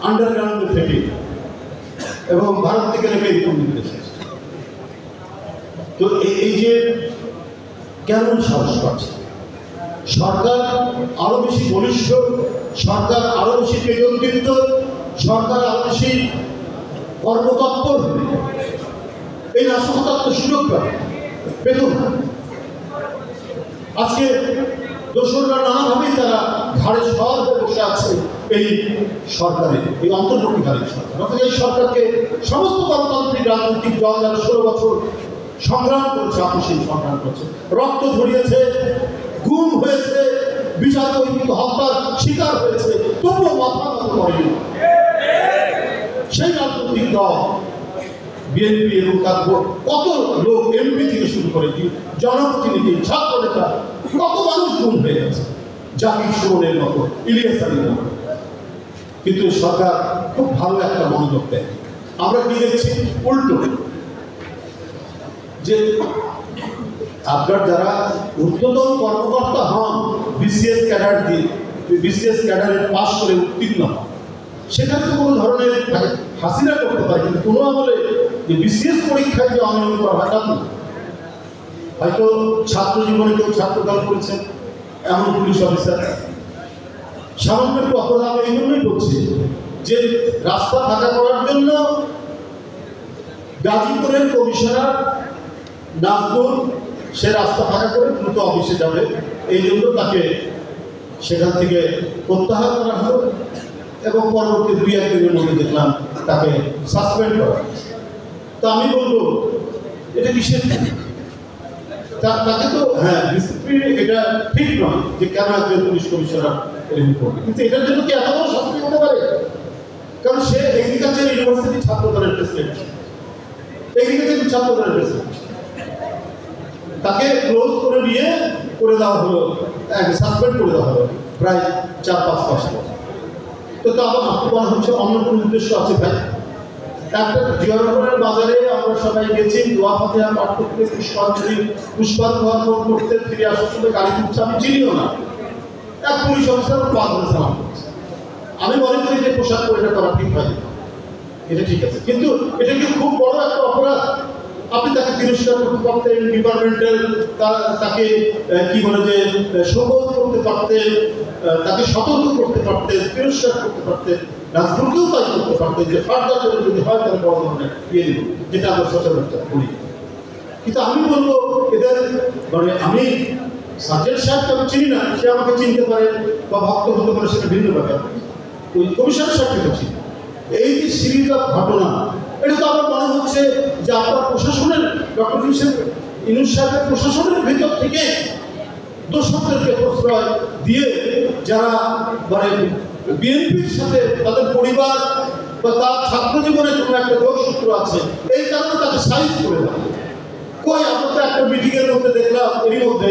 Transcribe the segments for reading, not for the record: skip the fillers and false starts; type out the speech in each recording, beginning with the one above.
আন্ডারগ্রাউন্ডে থেকে এবং ভারত থেকে নাকি রিপোর্ট নিতে এসেছে। তো এই যে কেন সাহস পাচ্ছে সরকার আরো বেশি বলিষ্ঠ, সরকার আরো বেশি কেন্দ্রীকৃত, সরকার আরো বেশি কর্মতৎপর হবে, এই নাশকতার তো সুযোগ পেত না। আজকে দোসররা নানাভাবেই তারা ঘাড়ে সওয়ার হয়ে বসে আছে এই সরকারের, এই অন্তর্বর্তীকালীন সরকার। অর্থাৎ এই সরকারকে সমস্ত গণতান্ত্রিক রাজনৈতিক দল যারা 16 বছর সংগ্রাম করেছে, আপসীন সংগ্রাম করছে, রক্ত ঝরিয়েছে, গুম হয়েছে, বিচার বহির্ভূত হত্যার শিকার হয়েছে, তবুও মাথা নত করেনি সেই রাজনৈতিক দল বিএনপি এবং তার কত লোক এমপি থেকে শুরু করে জনপ্রতিনিধি, ছাত্র নেতা, কত মানুষ গুম হয়ে গেছে, জাকির সুমনের মতো, ইলিয়াস আলীর মতো। কিন্তু সরকার খুব ভালো একটা মনোযোগ দেয়। আমরা কি দেখছি উল্টো, যে আপনার যারা ঊর্ধ্বতন কর্মকর্তা হন বিসিএস ক্যাডার দিয়ে, বিসিএস ক্যাডারে পাস করে উত্তীর্ণ হন, সেখানে তো কোনো ধরনের হাসিনা করতে পারে, কিন্তু কোনো আমলে যে বিসিএস পরীক্ষায় যে অনিয়ম করা হয় তা না। হয়তো ছাত্র জীবনে কেউ ছাত্রদল করেছেন এমন পুলিশ অফিসার সামান্য একটু অপরাধ এই জন্যই করছে যে রাস্তা ফাঁকা করার জন্য গাজীপুরের কমিশনার নাজমুল সে রাস্তা ফাঁকা করে দ্রুত অফিসে যাবে, এই জন্য তাকে সেখান থেকে প্রত্যাহার করা হলো এবং পরবর্তী 2-1 দিনের মধ্যে দেখলাম তাকে সাসপেন্ড করা। তো আমি বলবো এটা কিসের, তাকে তো হ্যাঁ ডিসিপ্লিন, এটা ঠিক নয় যে কেন একজন পুলিশ কমিশনার এরকম করবে, কিন্তু এটার জন্য কি এত বড় শাস্তি হতে পারে? কারণ সে এগ্রিকালচার ইউনিভার্সিটি ছাত্র দলের প্রেসিডেন্ট, এগ্রিকালচার ছাত্র দলের প্রেসিডেন্ট, তাকে ক্লোজ করে নিয়ে করে দেওয়া হলো, সাসপেন্ড করে দেওয়া হলো প্রায় 4-5 মাস পর। তো আমার মনে হচ্ছে অন্য কোনো উদ্দেশ্য আছে ভাই। একটা জিয়ারপুরের বাজারে আমরা সবাই গেছি, দোয়া ফাতিহা পাঠ করতে, পুষ্পার্ঘ করতে, ফিরে আসার সময় গাড়ি তুলছে, আমি চিনিও না, এক পুলিশ অফিসার পা ধরে সালাম করছে। আমি মনে করি যে পোশাক করে এটা করা ঠিক হয়, এটা ঠিক আছে, কিন্তু এটা কি খুব বড় একটা অপরাধ? আপনি তাকে তিরস্কার করতে পারতেন, ডিপার্টমেন্টাল তাকে কি বলে যে সহজ করতে পারতেন, তাকে সতর্ক করতে পারতেন, তিরস্কার করতে পারতেন, রাজনীতিকেও তাই করতে পারতেন যে ফার্দার করে যদি হয় তাহলে বড় ধরনের ইয়ে দিব, যেটা আমরা সচরাচর করি। কিন্তু আমি বলবো এদের মানে আমি সার্জেন্ট সাহেবকে আমি চিনি না, সে আমাকে চিনতে পারে বা ভক্ত হতে পারে, সেটা ভিন্ন ব্যাপার। ওই কমিশনার সাহেবকে তো চিনি। এই যে সিরিজ অফ ঘটনা, এটা তো আমার মনে হচ্ছে যে আপনার প্রশাসনের ডক্টর ইউনূস সাহেবের প্রশাসনের ভিতর থেকে দোষকদেরকে প্রশ্রয় দিয়ে যারা মানে বিএনপির সাথে তাদের পরিবার বা তার ছাত্র জীবনে কোনো একটা যোগসূত্র আছে, এই কারণে তাকে সাইজ করে দেয়। কই আমরা তো একটা মিটিংয়ের মধ্যে দেখলাম, এরই মধ্যে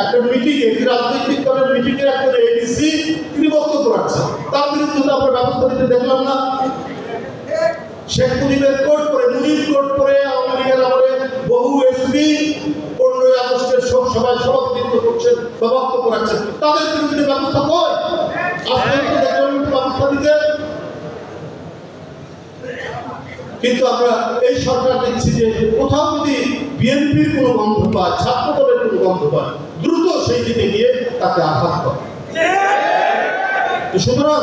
একটা মিটিংয়ে, রাজনৈতিক দলের মিটিংয়ে একটা এডিসি তিনি বক্তব্য রাখছেন, তার বিরুদ্ধে তো আমরা ব্যবস্থা নিতে দেখলাম না। শেখ মুজিবের কোর্ট করে, মুজিব কোর্ট করে আওয়ামী লীগের আমলে বহু এসপি 15ই আগস্টের শোক সভায় সভাপতিত্ব করছেন বা বক্তব্য রাখছেন, তাদের বিরুদ্ধে ব্যবস্থা কই? আজকে দেখলাম ব্যবস্থা দিতে। কিন্তু আমরা এই সরকার দেখছি যে কোথাও যদি বিএনপির কোনো গন্ধ পায়, ছাত্র দলের কোনো গন্ধ পায়, দ্রুত সেই দিকে গিয়ে তাকে আঘাত করে। সুতরাং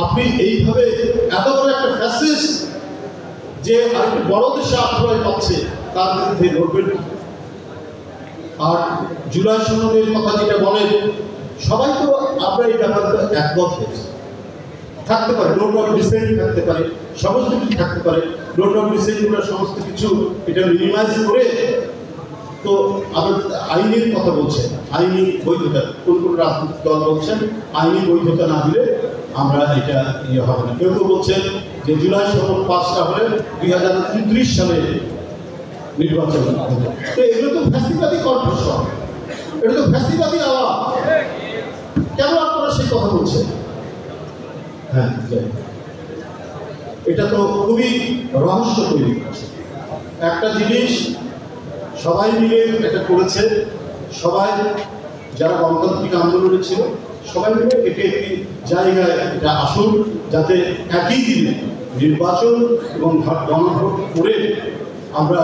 আপনি এইভাবে এত বড় একটা ফ্যাসিস্ট যে আরেকটি বড় দেশে আশ্রয় পাচ্ছে তার বিরুদ্ধে লড়বেন। আর জুলাই সনদের কথা যেটা বলেন, সবাই তো আমরা এই ব্যাপারটা একমত হয়েছি। থাকতে পারে নোট অফ ডিসেন্ট, থাকতে পারে সমস্ত কিছু থাকতে পারে, নোট অফ ডিসেন্টগুলো সমস্ত কিছু এটা মিনিমাইজ করে। তো আবার আইনের কথা বলছেন, আইনি বৈধতা কোন কোন রাজনৈতিক দল বলছেন আইনি বৈধতা না দিলে আমরা এটা ইয়ে হবে না। কেউ কেউ বলছেন যে জুলাই সনদ পাসটা হলে 2029 সালে নির্বাচন হবে। তো এগুলো তো ফ্যাসিবাদী কণ্ঠস্বর, এটা তো ফ্যাসিবাদী আওয়াজ। কেন আপনারা সেই কথা বলছেন? হ্যাঁ, এটা তো খুবই রহস্য তৈরি করছে। একটা জিনিস সবাই মিলে এটা করেছে, সবাই যারা গণতান্ত্রিক আন্দোলনে ছিল সবাই মিলে একে একটি জায়গায় এটা আসুন, যাতে একই দিনে নির্বাচন এবং গণভোট করে আমরা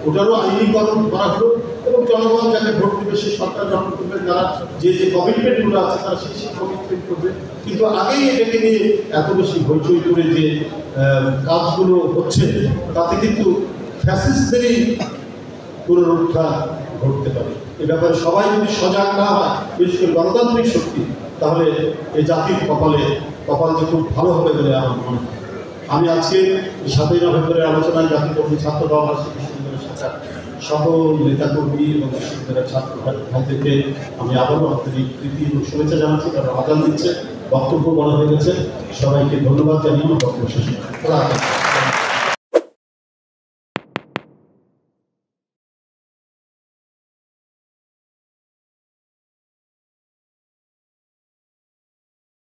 ওটারও আইনীকরণ করা হলো এবং জনগণ যাকে ভোট দেবে সে সরকার গঠন করবে, যারা যে যে কমিটমেন্টগুলো আছে তারা সেই কমিটমেন্ট করবে। কিন্তু আগেই এটাকে নিয়ে এত বেশি হইচই করে যে কাজগুলো হচ্ছে তাতে কিন্তু ফ্যাসিস্টদেরই পুনরুত্থান ঘটতে পারে। এ ব্যাপারে সবাই যদি সজাগ না হয়, বিশেষ করে গণতান্ত্রিক শক্তি, তাহলে এই জাতির কপাল যে খুব ভালো হবে বলে আমার মনে হয়। আমি আজকে 7ই নভেম্বরের আলোচনায় জাতীয়কর্মী ছাত্র দল বিশ্ববিদ্যালয়ের শাখার সকল নেতাকর্মী এবং বিশ্ববিদ্যালয়ের ছাত্র ভাইদেরকে আমি আবারও আন্তরিক প্রীতি এবং শুভেচ্ছা জানাচ্ছি। তারা আদান দিচ্ছে, বক্তব্য বলা হয়ে গেছে। সবাইকে ধন্যবাদ জানিয়ে আমার বক্তব্য শেষ করছি।